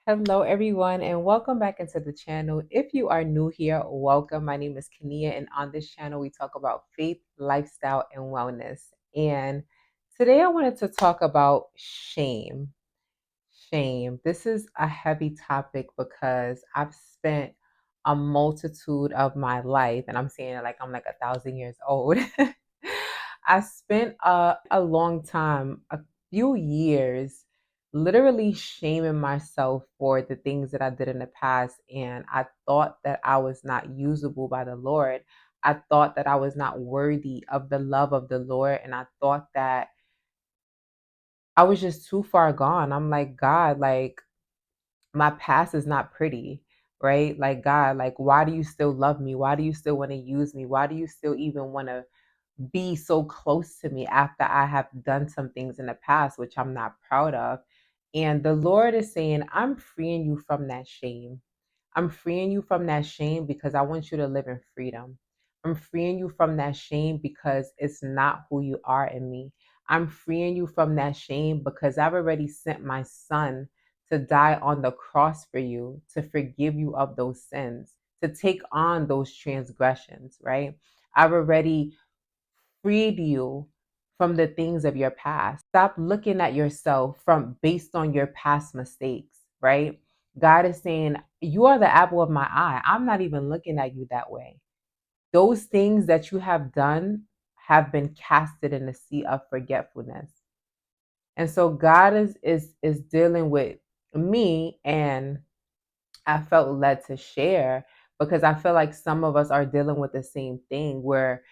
Hello, everyone, and welcome back into the channel. If you are new here, welcome. My name is Kenia, and on this channel, we talk about faith, lifestyle, and wellness. And today, I wanted to talk about shame. Shame. This is a heavy topic because I've spent a multitude of my life, and I'm saying it like I'm like 1,000 years old. I spent a long time, a few years, literally shaming myself for the things that I did in the past. And I thought that I was not usable by the Lord. I thought that I was not worthy of the love of the Lord. And I thought that I was just too far gone. I'm like, God, like, my past is not pretty, right? Like, God, like, why do you still love me? Why do you still want to use me? Why do you still even want to be so close to me after I have done some things in the past, which I'm not proud of? And the Lord is saying, I'm freeing you from that shame. I'm freeing you from that shame because I want you to live in freedom. I'm freeing you from that shame because it's not who you are in me. I'm freeing you from that shame because I've already sent my son to die on the cross for you, to forgive you of those sins, to take on those transgressions, right? I've already freed you from the things of your past. Stop looking at yourself from based on your past mistakes, right? God is saying, you are the apple of my eye. I'm not even looking at you that way. Those things that you have done have been casted in the sea of forgetfulness. And so God is dealing with me, and I felt led to share because I feel like some of us are dealing with the same thing where,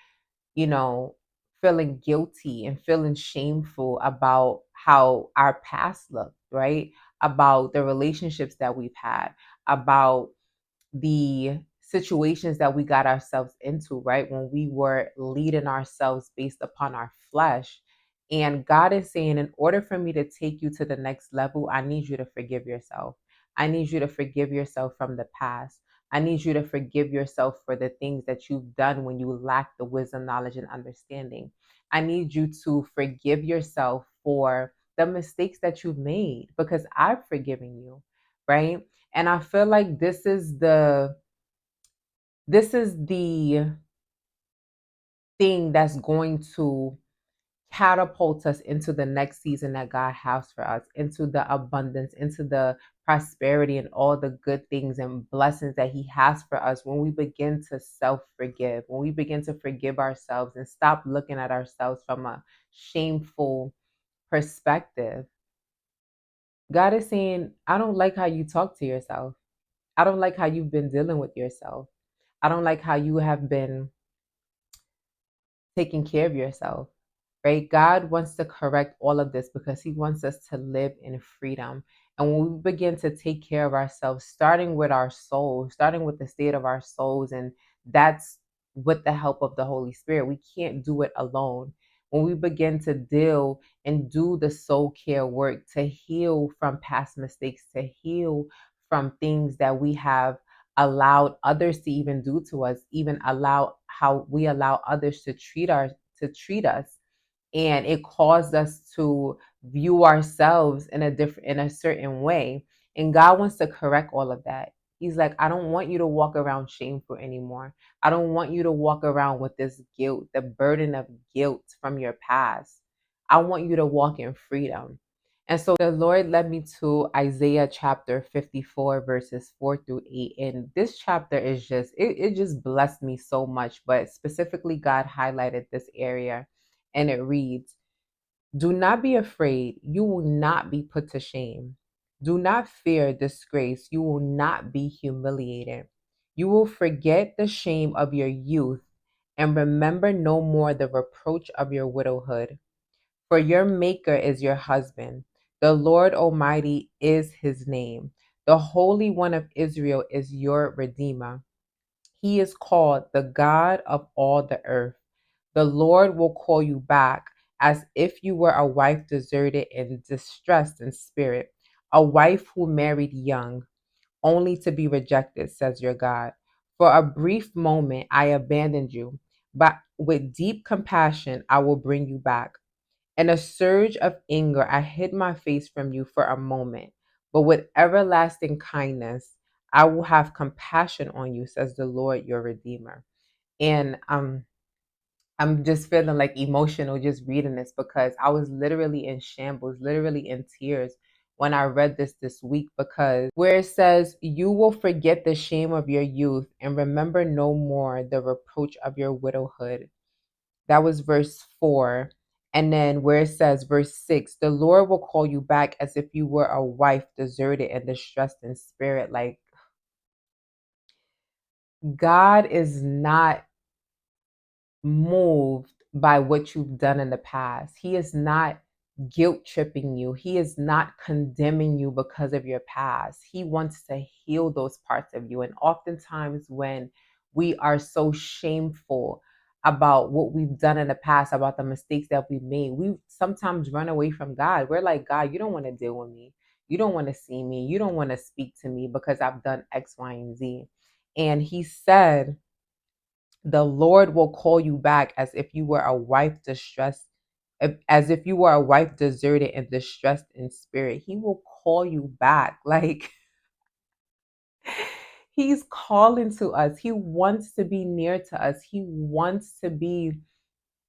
you know, feeling guilty and feeling shameful about how our past looked, right? About the relationships that we've had, about the situations that we got ourselves into, right? When we were leading ourselves based upon our flesh. And God is saying, in order for me to take you to the next level, I need you to forgive yourself. I need you to forgive yourself from the past. I need you to forgive yourself for the things that you've done when you lack the wisdom, knowledge, and understanding. I need you to forgive yourself for the mistakes that you've made because I've forgiven you, right? And I feel like this is the thing that's going to catapult us into the next season that God has for us, into the abundance, into the prosperity and all the good things and blessings that He has for us when we begin to self forgive, when we begin to forgive ourselves and stop looking at ourselves from a shameful perspective. God is saying, I don't like how you talk to yourself. I don't like how you've been dealing with yourself. I don't like how you have been taking care of yourself, right? God wants to correct all of this because He wants us to live in freedom. And when we begin to take care of ourselves, starting with our souls, starting with the state of our souls, and that's with the help of the Holy Spirit, we can't do it alone. When we begin to deal and do the soul care work to heal from past mistakes, to heal from things that we have allowed others to even do to us, even allow how we allow others to treat us, and it caused us to view ourselves in a certain way. And God wants to correct all of that. He's like, I don't want you to walk around shameful anymore. I don't want you to walk around with this guilt, the burden of guilt from your past. I want you to walk in freedom. And so the Lord led me to Isaiah chapter 54, verses 4 through 8. And this chapter is it just blessed me so much. But specifically, God highlighted this area, and it reads, do not be afraid, you will not be put to shame. Do not fear disgrace, you will not be humiliated. You will forget the shame of your youth and remember no more the reproach of your widowhood. For your Maker is your husband. The Lord Almighty is His name. The Holy One of Israel is your Redeemer. He is called the God of all the earth. The Lord will call you back as if you were a wife deserted and distressed in spirit, a wife who married young, only to be rejected, says your God. For a brief moment I abandoned you, but with deep compassion I will bring you back. In a surge of anger, I hid my face from you for a moment, But with everlasting kindness, I will have compassion on you, says the Lord, your Redeemer. And I'm just feeling like emotional just reading this because I was literally in shambles, literally in tears when I read this week, because where it says, "You will forget the shame of your youth and remember no more the reproach of your widowhood." That was verse 4. And then where it says, verse 6, "The Lord will call you back as if you were a wife deserted and distressed in spirit." Like, God is not moved by what you've done in the past. He is not guilt tripping you. He is not condemning you because of your past. He wants to heal those parts of you. And oftentimes, when we are so shameful about what we've done in the past, about the mistakes that we've made, we sometimes run away from God. We're like, "God, you don't want to deal with me. You don't want to see me. You don't want to speak to me because I've done X, Y, and Z." And He said, the Lord will call you back as if you were a wife distressed, as if you were a wife deserted and distressed in spirit. He will call you back. Like, He's calling to us. He wants to be near to us. He wants to be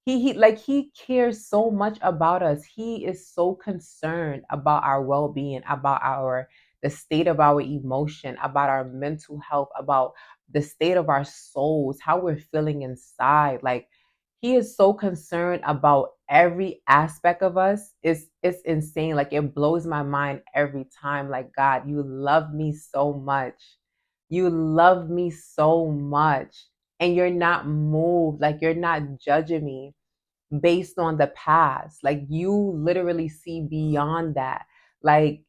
he cares so much about us. He is so concerned about our well-being, about our the state of our emotion, about our mental health, about the state of our souls, how we're feeling inside. Like, he is so concerned about every aspect of us. It's insane. Like, it blows my mind every time. Like, God, you love me so much. You love me so much. And you're not moved. Like, you're not judging me based on the past. Like, you literally see beyond that. Like,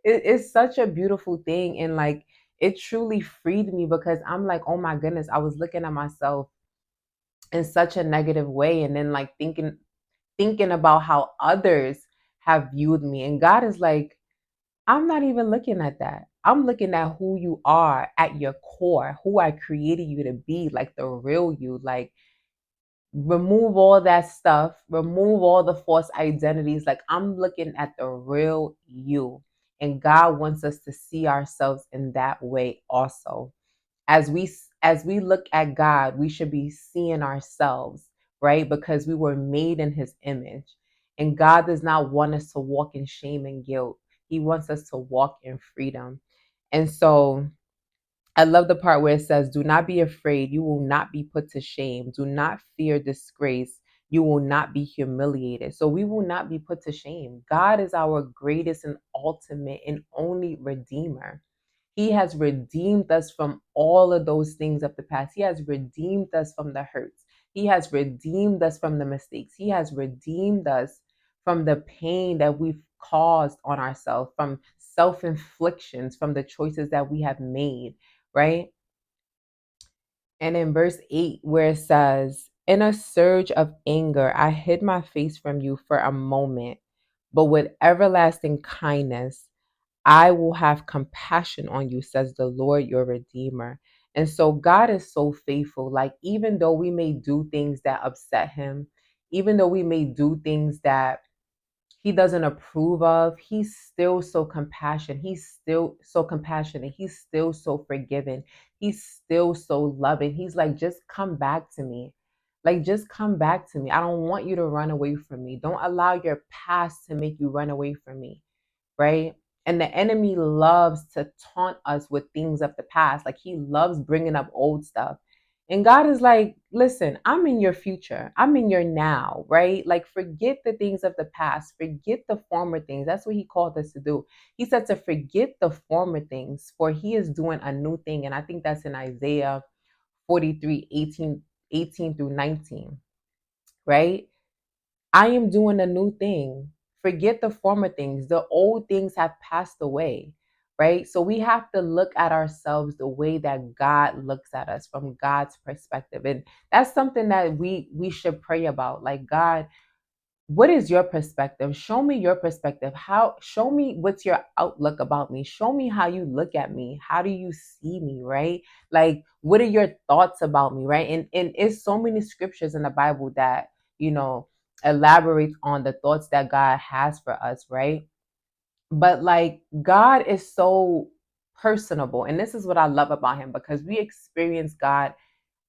it's such a beautiful thing. And like, it truly freed me because I'm like, oh my goodness, I was looking at myself in such a negative way. And then like thinking about how others have viewed me. And God is like, I'm not even looking at that. I'm looking at who you are at your core, who I created you to be, like the real you. Like, remove all that stuff, remove all the false identities. Like, I'm looking at the real you. And God wants us to see ourselves in that way also. As we look at God, we should be seeing ourselves, right? Because we were made in his image. And God does not want us to walk in shame and guilt. He wants us to walk in freedom. And so I love the part where it says, "Do not be afraid. You will not be put to shame. Do not fear disgrace. You will not be humiliated." So we will not be put to shame. God is our greatest and ultimate and only Redeemer. He has redeemed us from all of those things of the past. He has redeemed us from the hurts. He has redeemed us from the mistakes. He has redeemed us from the pain that we've caused on ourselves, from self inflictions, from the choices that we have made, right? And in verse 8, where it says, "In a surge of anger, I hid my face from you for a moment, but with everlasting kindness, I will have compassion on you, says the Lord, your Redeemer." And so God is so faithful. Like, even though we may do things that upset him, even though we may do things that he doesn't approve of, he's still so compassionate. He's still so compassionate. He's still so forgiving. He's still so loving. He's like, just come back to me. Like, just come back to me. I don't want you to run away from me. Don't allow your past to make you run away from me, right? And the enemy loves to taunt us with things of the past. Like, he loves bringing up old stuff. And God is like, listen, I'm in your future. I'm in your now, right? Like, forget the things of the past. Forget the former things. That's what he called us to do. He said to forget the former things, for he is doing a new thing. And I think that's in Isaiah 43, 18 through 19, right? I am doing a new thing. Forget the former things. The old things have passed away, right? So we have to look at ourselves the way that God looks at us, from God's perspective. And that's something that we should pray about. Like, God, what is your perspective? Show me your perspective. How show me what's your outlook about me. Show me how you look at me. How do you see me, right? Like, what are your thoughts about me, right? And it's so many scriptures in the Bible that, elaborates on the thoughts that God has for us, right? But like God is so personable. And this is what I love about him, because we experience God,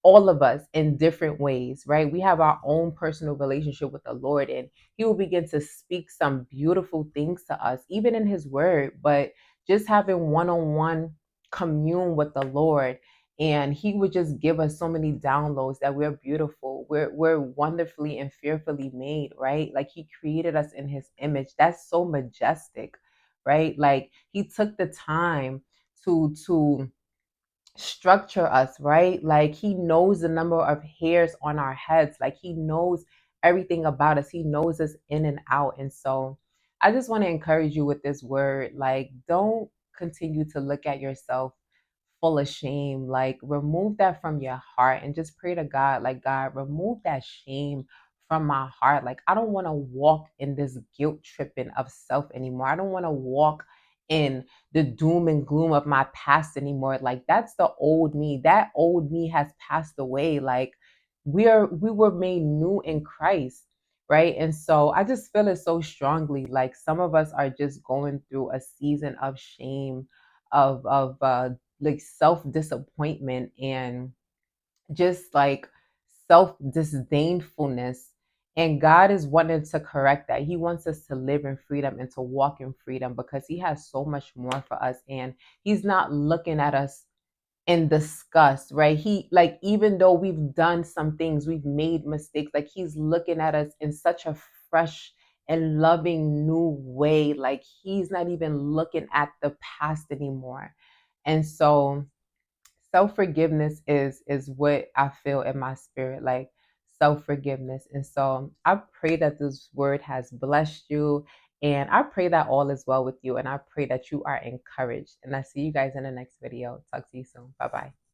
all of us, in different ways, right? We have our own personal relationship with the Lord, and he will begin to speak some beautiful things to us, even in his word. But just having one-on-one commune with the Lord, and he would just give us so many downloads that we're beautiful, we're wonderfully and fearfully made, right? Like he created us in his image. That's so majestic, right? Like he took the time to structure us, right? Like he knows the number of hairs on our heads. Like he knows everything about us. He knows us in and out. And so I just want to encourage you with this word. Like, don't continue to look at yourself full of shame. Like, remove that from your heart and just pray to God, like, God, remove that shame from my heart. Like, I don't want to walk in this guilt tripping of self anymore. I don't want to walk in the doom and gloom of my past anymore. Like, that's the old me. That old me has passed away. Like, we were made new in Christ, right? And so I just feel it so strongly. Like, some of us are just going through a season of shame, of like self disappointment, and just like self disdainfulness. And God is wanting to correct that. He wants us to live in freedom and to walk in freedom, because he has so much more for us. And he's not looking at us in disgust, right? He, like, even though we've done some things, we've made mistakes, like he's looking at us in such a fresh and loving new way. Like he's not even looking at the past anymore. And so self-forgiveness is what I feel in my spirit, like self-forgiveness. And so I pray that this word has blessed you, and I pray that all is well with you, and I pray that you are encouraged. And I see you guys in the next video. Talk to you soon. Bye bye.